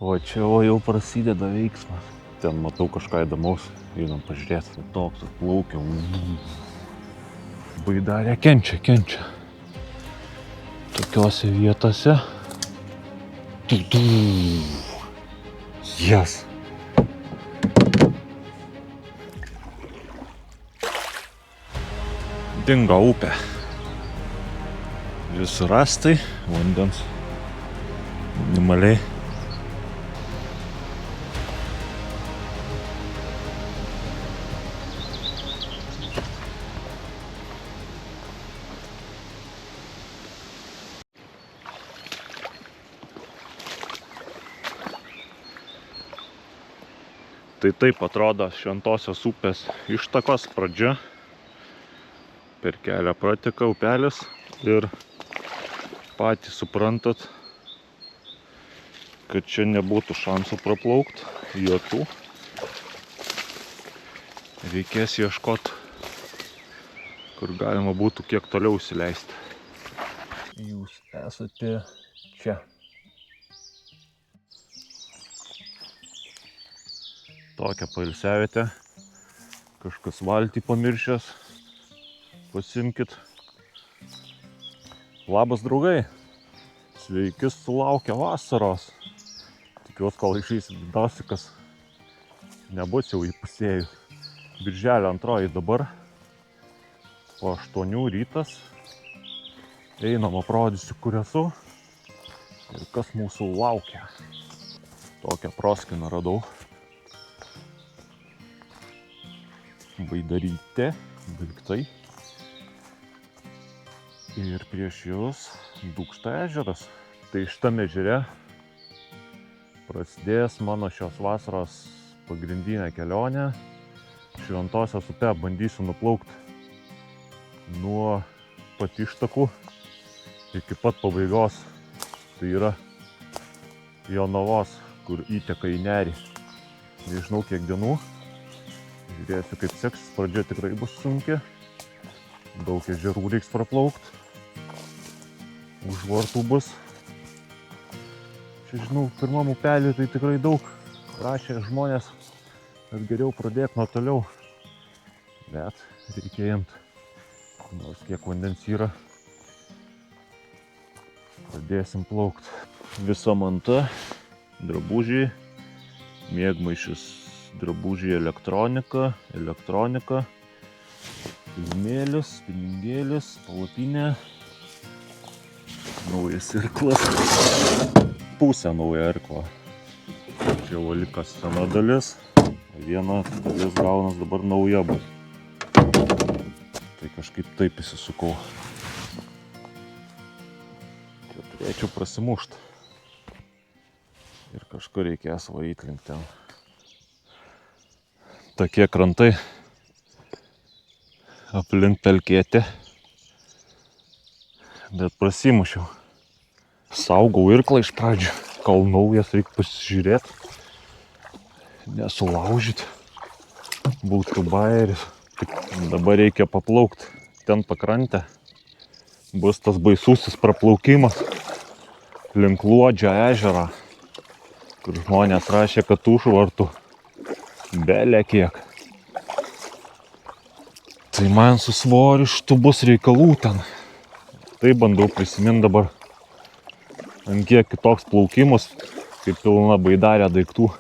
O čia jau prasideda veiksmas. Ten matau kažką įdomaus, einam pažiūrėti. Toks atplaukia. Baidarė kenčia. Tokiose vietose. Jas. Dingo upė. Visi rastai, vandens minimaliai. Tai taip atrodo Šventosios upės ištakos pradžia. Per kelią prateka upelis ir patys suprantat, kad čia nebūtų šansų praplaukt jokių. Reikės ieškot, kur galima būtų kiek toliau įsileisti. Jūs esate čia. Tokią pailsiavietę. Kažkas valtį pamiršęs. Pasimkit. Labas draugai. Sveiki sulaukę vasaros. Tikiuosi, kol išeisit dasikas. Nebus jau įpusėjus. Birželio 2 dabar. Po 8 rytas. Einam, aprodysiu, kur esu. Ir kas mūsų laukia. Tokią proskiną radau. Baidarytė, daiktai. Ir prieš jūs Dūkšto ežeras. Tai šitame ežere prasidės mano šios vasaros pagrindinė kelionė. Šventosios upe bandysiu nuplaukti nuo pat ištakų iki pat pabaigos. Tai yra Jonavos, kur įteka į nerį. Nežinau kiek dienų. Žiūrėsiu, kaip seksis. Pradžia tikrai bus sunki. Daug ežerų reiks praplaukt. Už vartų bus. Čia, žinau, pirmam upelį tai tikrai daug rašė žmonės, kad geriau pradėk nuo toliau. Bet reikia imt. Nors kiek vandens yra. Pradėsim plaukt. Visa manta, drabužiai, miegmaišis, drabužiai, elektronika, filmėlis, pinigėlis, palapinė, naujas irklas, pusė nauja irkla. Čia valikas sena dalis, viena dalis gaunas dabar nauja bus. Tai kažkaip taip įsisukau. Čia turėčiau prasimušt. Ir kažkur reikės varyt link ten. Tokie krantai aplink pelkėti, bet prasimušiau. Saugau irklą iš pradžių, kol naujas reikia pasižiūrėti, nesulaužyti, būtų bajeris. Dabar reikia paplaukti ten pakrantę, bus tas baisusis praplaukimas link Luodžio ežerą, kur žmonės rašė, kad užvartų belė kiek. Tai man su svoriu šitų bus reikalų ten. Tai bandau prisiminti dabar, ant kiek kitoks plaukimas, kaip pilna baidarė daiktų.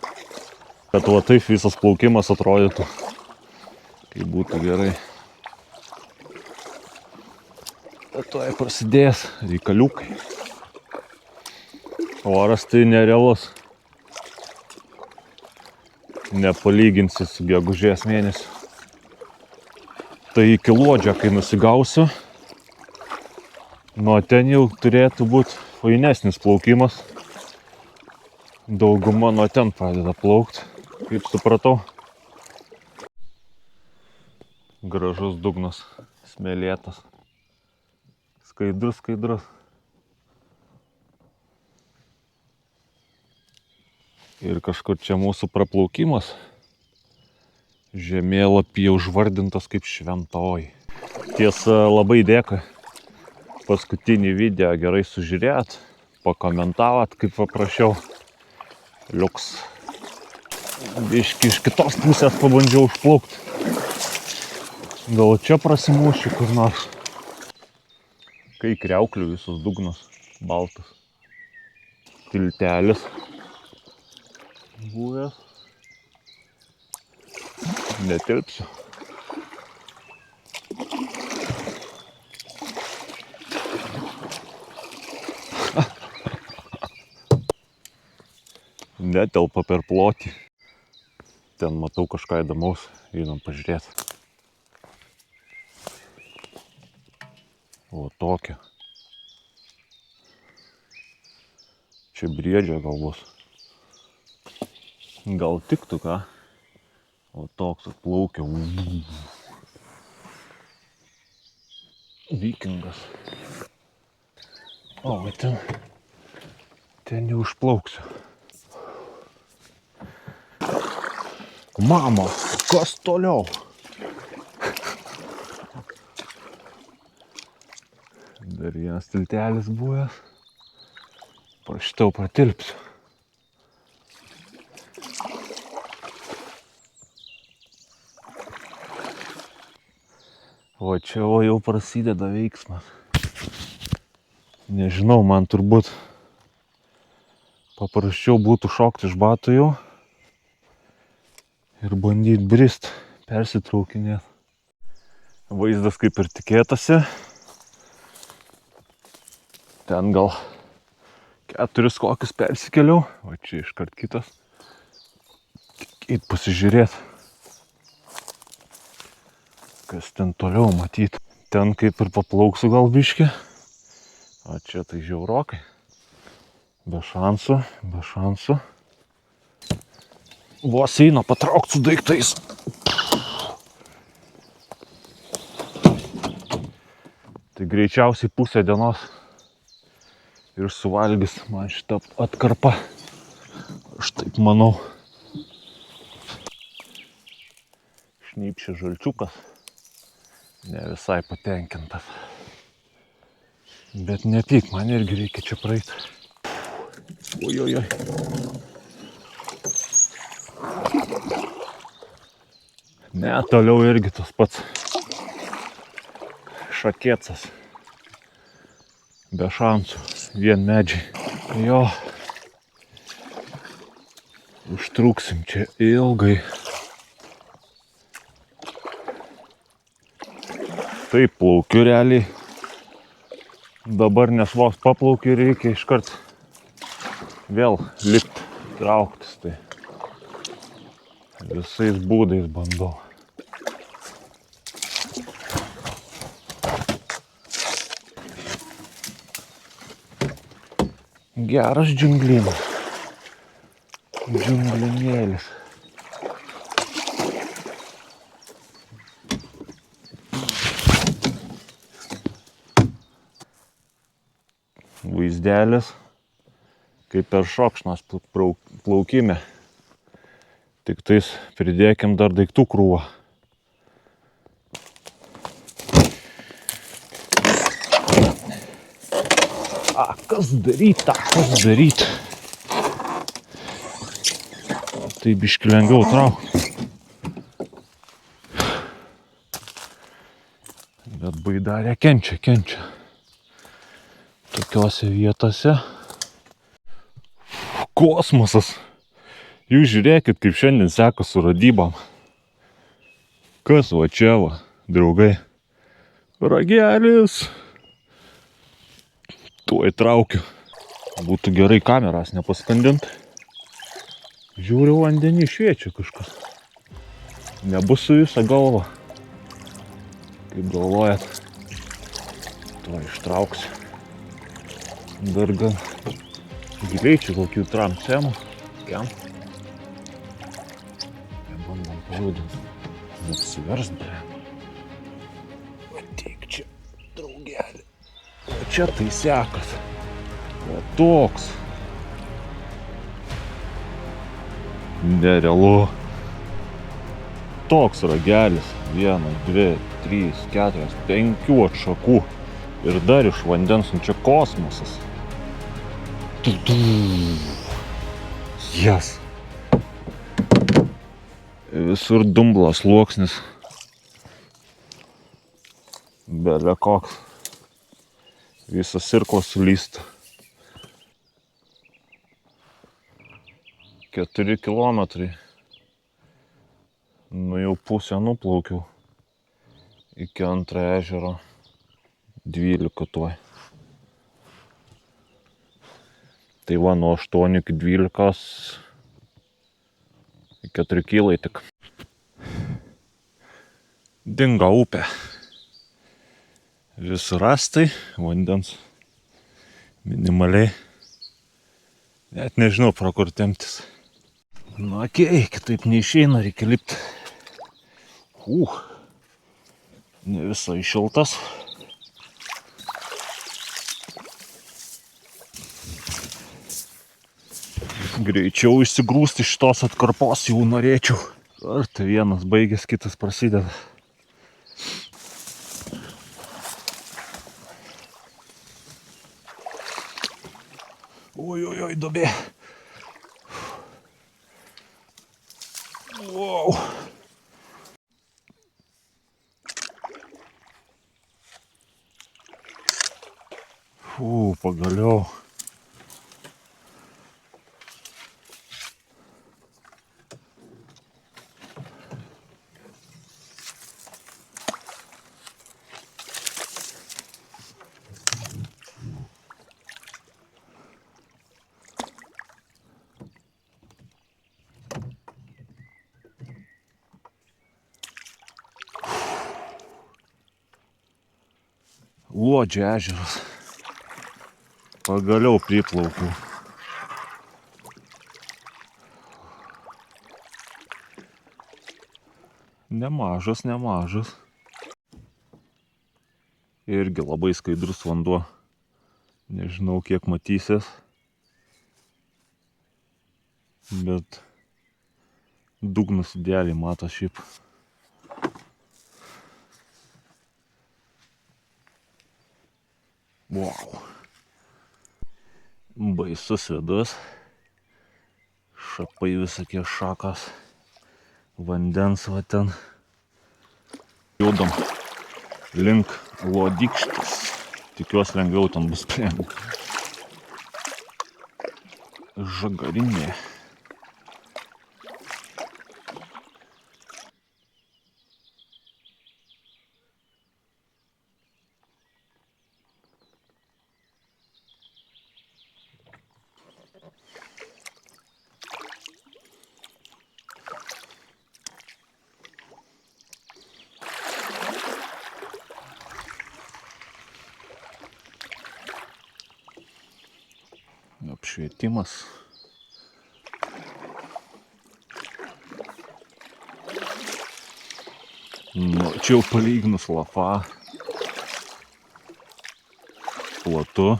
Kad va taip visas plaukimas atrodytų, kai būtų gerai. Bet tuoj prasidės reikaliukai. Oras tai nerealus. Nepalyginsi su gegužės mėnesiu. Tai iki Luodžio, kai nusigausiu, nuo ten jau turėtų būti fainesnis plaukimas. Dauguma nuo ten pradeda plaukt, kaip supratau. Gražus dugnas, smėlėtas. Skaidrus. Ir kažkur čia mūsų praplaukimas žemėlapyje užvardintas kaip Šventoji. Tiesa, labai dėkui. Paskutinį video gerai sužiūrėt, pakomentavot, kaip paprašiau. Liuks. Biški iš kitos pusės pabandžiau užplaukti. Gal čia prasimušiu kur nors. Kai kriauklių visus dugnas baltas. Tiltelis buvęs. Netilpsiu. Netelpa per plotį. Ten matau kažką įdomaus, einam pažiūrėti. O tokia. Čia briedžio gal bus. Gal tiktų ką? O toks atplaukia. Vikingas. O, ten jau užplauksiu. Mama, kas toliau? Dar vienas tiltelis buvęs. Prašitau pratilpsiu. O čia jau prasideda veiksmas. Nežinau, man turbūt paprasčiau būtų šokti iš batų jau ir bandyti brist, persitraukinėti. Vaizdas kaip ir tikėtasi. Ten gal 4 kokius persikeliau, o čia iškart kitas. Eit pasižiūrėti, kas ten toliau matyti. Ten kaip ir paplauksiu gal biškį, o čia tai žiaurokai. Be šansų, be šansų. Vos eina patraukti su daiktais. Tai greičiausiai pusę dienos ir suvalgys man šitą atkarpą. Aš taip manau. Šnypšė žalčiukas. Ne visai patenkintas. Bet nepyk, man irgi reikia čia praeiti. Ojojoj. Ne, toliau irgi tas pats šakėcas. Be šansų, vien medžiai. Jo. Užtruksim čia ilgai. Taip plaukiu realiai. Dabar nes vos paplaukiu reikia iškart vėl lipt, trauktis. Tai visais būdais bandau. Geras džiunglinas. Džiunglinėlis. Vaizdelis, kaip per šokšnas plaukime. Tik tais pridėkim dar daiktų krūvą. Kas daryt? Tai biški lengviau traukti. Bet baidarė kenčia. Tokiose vietose. Kosmosas. Jūs žiūrėkit, kaip šiandien seka su radybom. Kas va čia va, draugai? Ragelis. Tuoj traukiu. Būtų gerai kameras nepaskandint. Žiūriu, vandenį šviečia kažkas. Nebus su visą galvą. Kaip galvojat, tuoj ištrauksiu. Dar gan giliai čia kokių tramcemų. Jam. Bandom pajudinti. Neapsiverst be. Ateik čia, draugelį. O čia tai sekas. O toks. Nerealu. Toks ragelis. 1, 2, 3, 4, 5 atšakų. Ir dar iš vandens, čia kosmosas. Jas. Visur dumblas sluoksnis. Bele koks. Visas sirklas sulysta. 4 kilometrai. Nu jau pusę nuplaukiau. Iki antrą ežero. 12 tuoj. Tai va, nuo 8 iki 12. 4 kilai tik. Dingo upė. Vis rastai, vandens minimaliai. Net nežinau, pro kur temptis. Nu, okei, kitaip neišeina, reikia lipti. Ne visai šiltas. Greičiau išsigrūsti šitos atkarpos jau norėčiau. Ar tai vienas baigęs, kitas prasideda. Oi, duobė. Wow. Pagaliau. Luodžio ežeras. Pagaliau priplaukiau. Nemažas. Irgi labai skaidrus vanduo. Nežinau, kiek matysis. Bet dugnas idealiai mato šiaip. Wow. Baisus vidus. Šapai visokie šakas. Vandens va ten. Judam link Lodykštės. Tikiuosi lengviau ten bus plėmų. Žagarinė. Apšvietimas. Nu, čia jau palyginus lafa. Platu.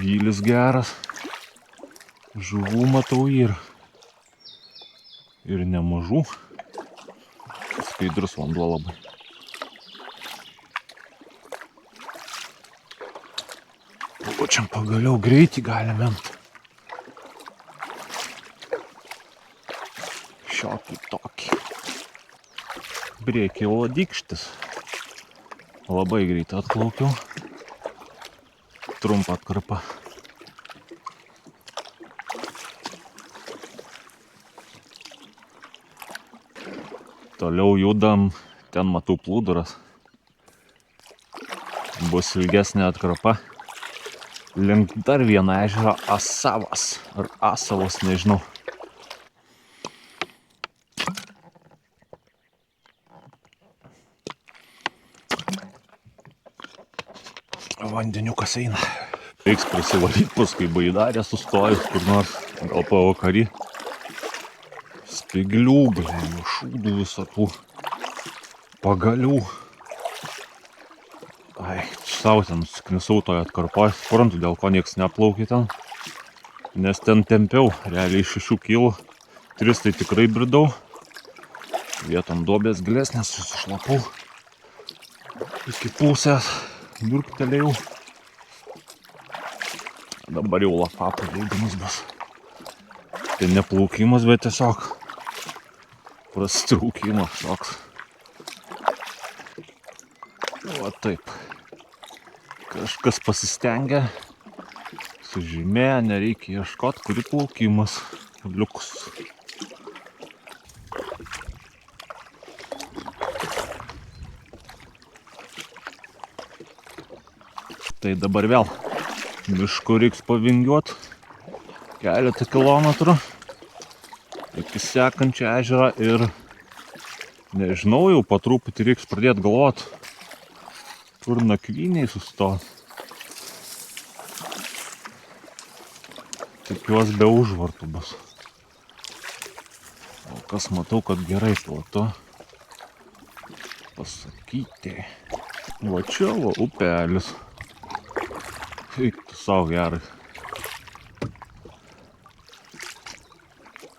Gylis geras. Žuvų matau ir nemažų. Skaidrus vanduo labai. Čia pagaliau greitį galime. Šiokį tokį. Prieky Lodykštės. Labai greitai atplaukiau. Trumpa atkarpa. Toliau judam. Ten matau plūduras. Bus ilgesnė atkarpa. Link dar vieną ežerą Asavas ar Asavos, nežinau. Vandeniukas eina. Reiks prisivalyti paskui baidarę sustojus kur nors, gal pavakarį. Spyglių, šūdų visokių, pagalių. Savo ten susiknisau toje atkarpoje, suprantu, dėl ko nieks neplaukė ten. Nes ten tempiau, realiai 6 kilų. 3 tai tikrai bridau. Vietom duobės gilesnės, susišlapau. Iki pusės durktelėjau. Dabar jau lapapų leidimas bus. Tai ne plaukimas, bet tiesiog prastraukimas toks. Va taip. Kažkas pasistengia, sužymėja, nereikia ieškot, kuri plaukimas. Liuks. Tai dabar vėl mišku reiks pavingiuot keletą kilometrų iki sekančio ežerą ir nežinau, jau po truputį reiks pradėti galvot, kur nakvyniai sustot. Tikiuos be užvartų bus. O kas matau, kad gerai platu pasakyti. Va čia va upelis. Eik tu savo gerai.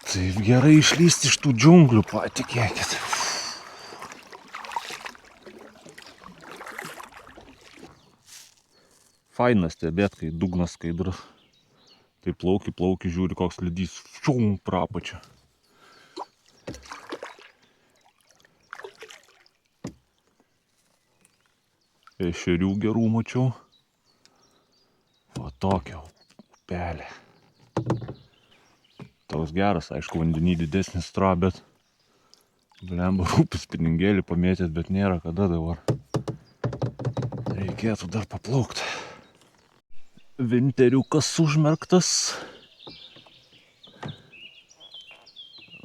Taip gerai išlysti iš tų džiunglių, patikėkit. Faina stebėt, kai dugnas skaidrus. Tai plauki, žiūri, koks ledys. Čium, prapačia. Ešerių gerų mačiau. O tokia upelė. Toks geras, aišku, vandenį didesnis stra, bet blemba rūpis pinigėlį pamėtėt, bet nėra kada dabar. Reikėtų dar paplaukti. Vinteriukas užmerktas.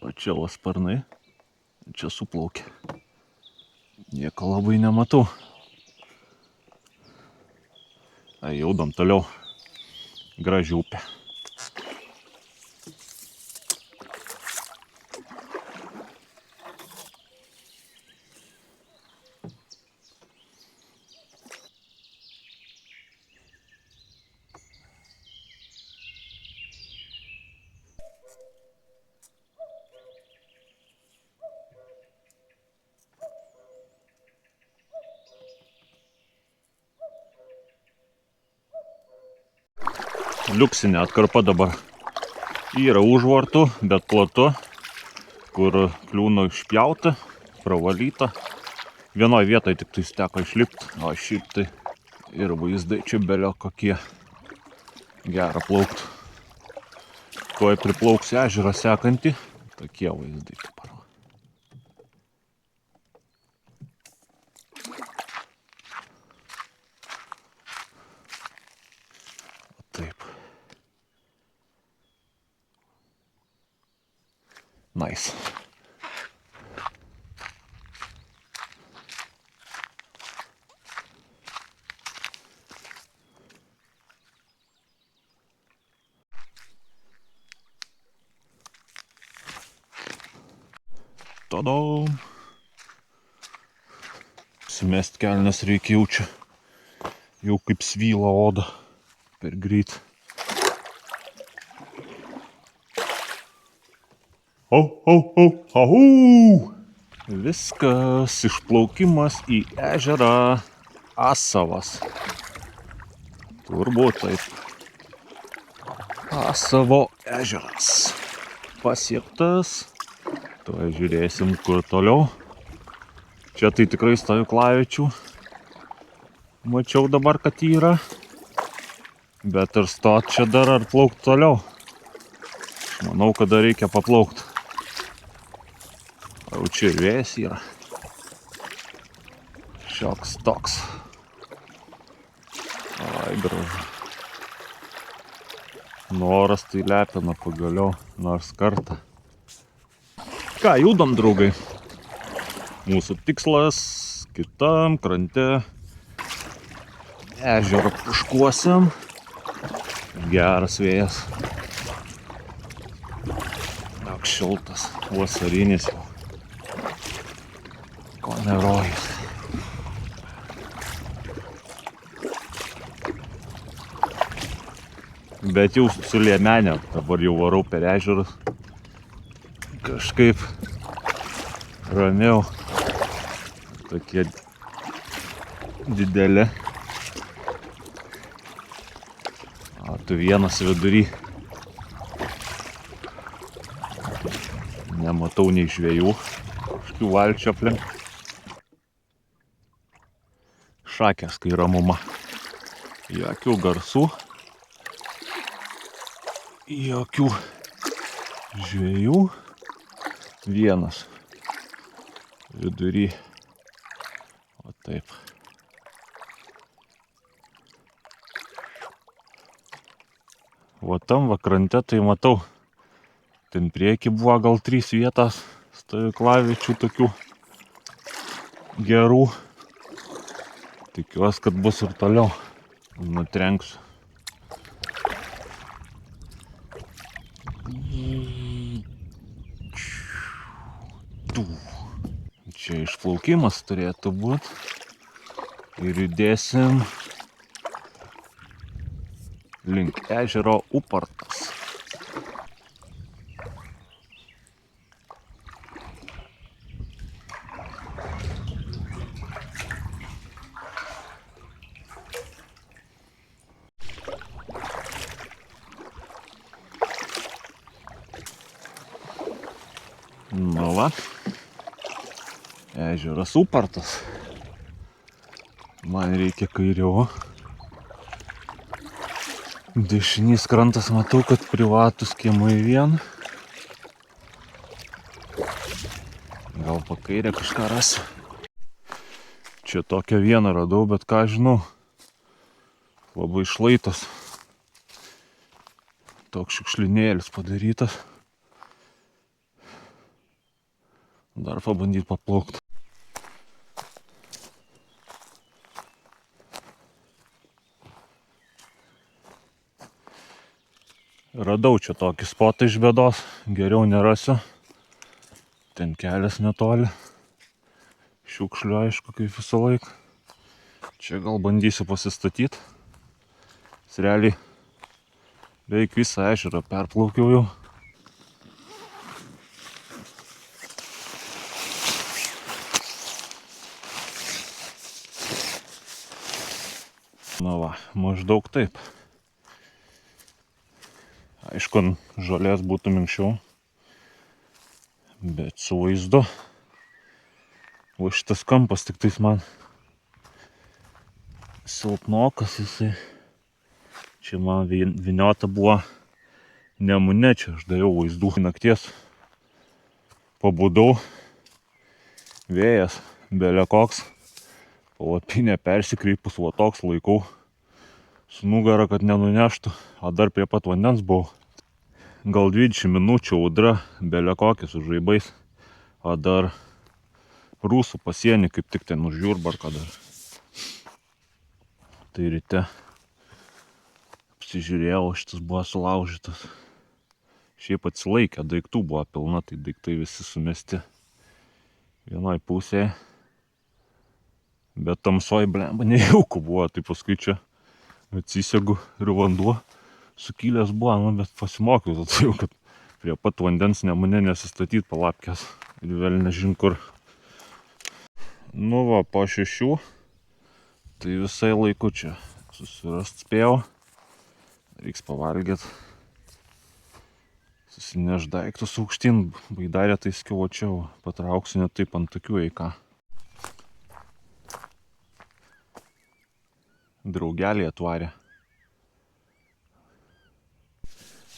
O čia va sparnai. Čia suplaukė. Nieko labai nematau. Jaudam toliau. Graži upė. Liuksinė atkarpa dabar. Yra užvartų, bet platu, kur kliūna išpjauta, pravalyta. Vienoj vietoj tik tai teko išlipti, o šiaip tai ir vaizdai čia belio kokie. Gera plaukt. Tuoj priplauks ežerą sekantį, tokie vaizdai dabar. Taip. Nice. Tadam. Simest kelnes reikia jaučia. Jau kaip svyla oda. Per greit. Ahau! Viskas, išplaukimas į ežerą. Asavas. Turbūt taip. Asavo ežeras. Pasiektas. Tuoj žiūrėsim, kur toliau. Čia tai tikrai stovyklaviečių. Mačiau dabar, kad yra. Bet ir stot čia dar ar plaukt toliau. Manau, kada reikia paplaukt. Jau čia ir vėjas yra. Šioks toks. Ai, gražu. Noras tai lepina pagaliau, nors kartą. Ką, judam, draugai. Mūsų tikslas kitam krante. Ežerą puškuosim. Geras vėjas. Toks šiltas, vasarinis jau. Ko nerojus. Bet jau su liemenė, dabar jau varau per ežerus. Kažkaip ramiau. Tokie dideli. Tu vienas vidury. Nematau nei žvejų. Kažkių valčių aplink. Šakės, kai ramuma. Jokių garsų. Jokių žvejų. Vienas vidury. O taip. O tam vakrante tai matau. Ten prieki buvo gal 3 vietas stovyklaviečių tokių gerų. Tikiuosi, kad bus ir toliau. Nutrenksiu. Čia išplaukimas turėtų būti. Ir judėsim link ežero Upartas. Nu va, ežeras Upartas. Man reikia kairiau. Dešinys krantas matau, kad privatus kiemai vien. Gal po kairę kažką rasiu. Čia tokią vieną radau, bet ką žinau. Labai šlaitas. Toks šiukšlinėlis padarytas. Dar pabandyti paplaukti. Radau čia tokį spotą iš bėdos, geriau nerasiu. Ten kelias netoli. Šiukšlių aišku, kaip visą laiką. Čia gal bandysiu pasistatyti. Realiai beveik visą ežerą perplaukiau jau. Na va, maždaug taip. Aišku, žolės būtų minkščiau, bet su vaizdu. O šitas kampas tik tais man silpnokas jisai. Čia man vyniota buvo Nemune, čia aš dariau vaizdų. Nakties pabudau, vėjas belė koks, palapinė persikreipus, va toks laikau su nugara, kad nenuneštų, o dar prie pat vandens buvau. Gal 20 minučių audra, belė kokia su žaibais, o dar Rusų pasienį, kaip tik ten už Jurbarką dar. Tai ryte apsižiūrėjau, šitas buvo sulaužytas. Šiaip atsilaikė, daiktų buvo pilna, tai daiktai visi sumesti vienoj pusėje. Bet tamsoj, blemba, nejauku buvo, tai paskui čia atsisegu ir vanduo sukilęs buvo, nu, bet pasimokiau, tai jau, kad prie pat vandens Nemune nesistatyti palapkės ir vėl nežin kur. Nu va, po 6, tai visai laiku čia susirast spėjau, reiks pavalgyti, susineš daiktus aukštyn, baidarė tai skiaučiau, patrauksiu net taip ant tokių eiką. Draugelį atvarė.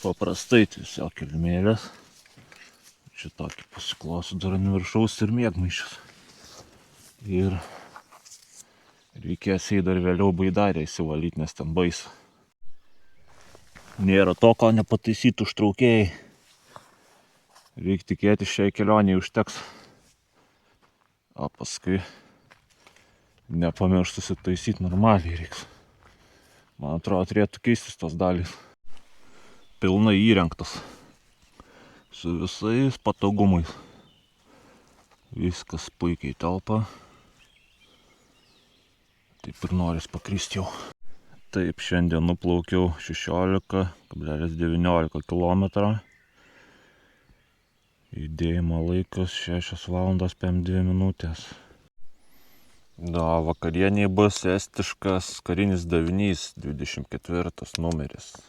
Paprastai tiesiog kilimėlės. Čia tokį pasiklosiu dar ant viršaus ir miegmaišis. Ir reikės dar vėliau baidarę įsivalyti, nes ten baisu. Nėra to, ko nepataisytų užtraukėjai. Reikia tikėti, šiai kelioniai užteks. O paskui nepamiršt susitaisyti normaliai reiks. Man atrodo, turėtų keistis tos dalys. Pilnai įrengtas. Su visais patogumais. Viskas puikiai telpa. Taip ir noris pakristi jau. Taip, šiandien nuplaukiau 16,19 km. Judėjimo laikas 6 valandos 52 minutės. Da, vakarieniai bus estiškas karinis davinys, 24 numeris.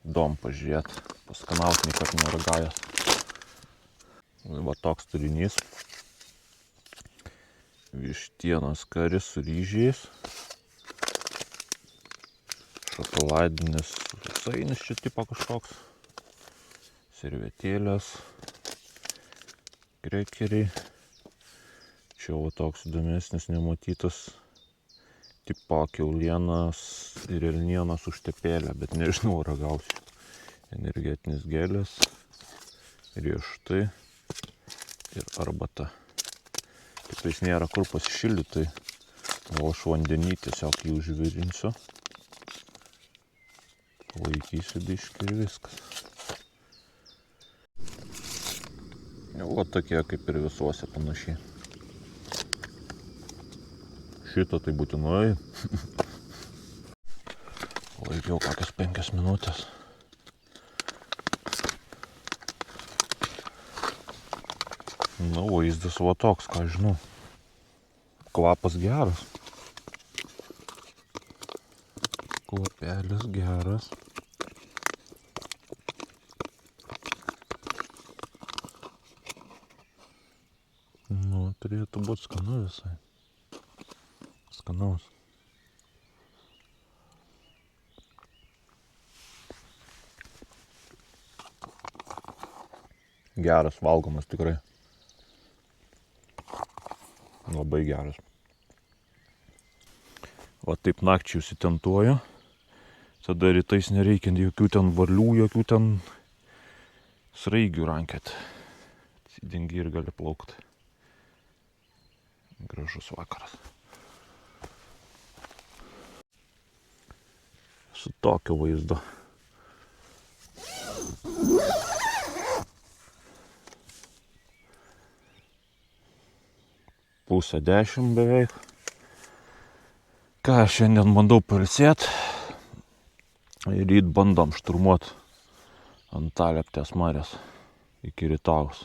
Įdomu pažiūrėti, paskanauti, niekad neragavęs. Va toks turinys. Vištienos karis su ryžiais. Šokoladinis sausainius čia tipo kažkoks. Servetėlės. Krekeriai. Čia va toks įdomesnis, nematytas. Tipo kiaulienas ir elnienas užtepėlė, bet nežinau, ragausiu. Energetinis gėlės, riešutai ir arbata. Tiktais nėra kur pasišildyti, o aš vandenį tiesiog jį užvirinsiu. Laikysiu biškį ir viskas. O tokie kaip ir visuose panašiai. Šito tai būtinai. Laikiau kokias 5 minutės. Nu, vaizdas va toks, ką žinau. Kvapas geras. Kvapelis geras. Nu, turėtų būti skanu visai. Skanaus. Geras, valgomas tikrai. Labai geras. Va taip nakčiai užsitentuoju. Tada rytais nereikia jokių ten varlių, jokių ten sraigių rankiot. Atsidengi ir gali plaukti. Gražus vakaras. Su tokiu vaizdu. Pusę 10 beveik. Ką, šiandien bandau pailsėt. Ryt bandom šturmuot Antalieptės marias iki rytaus.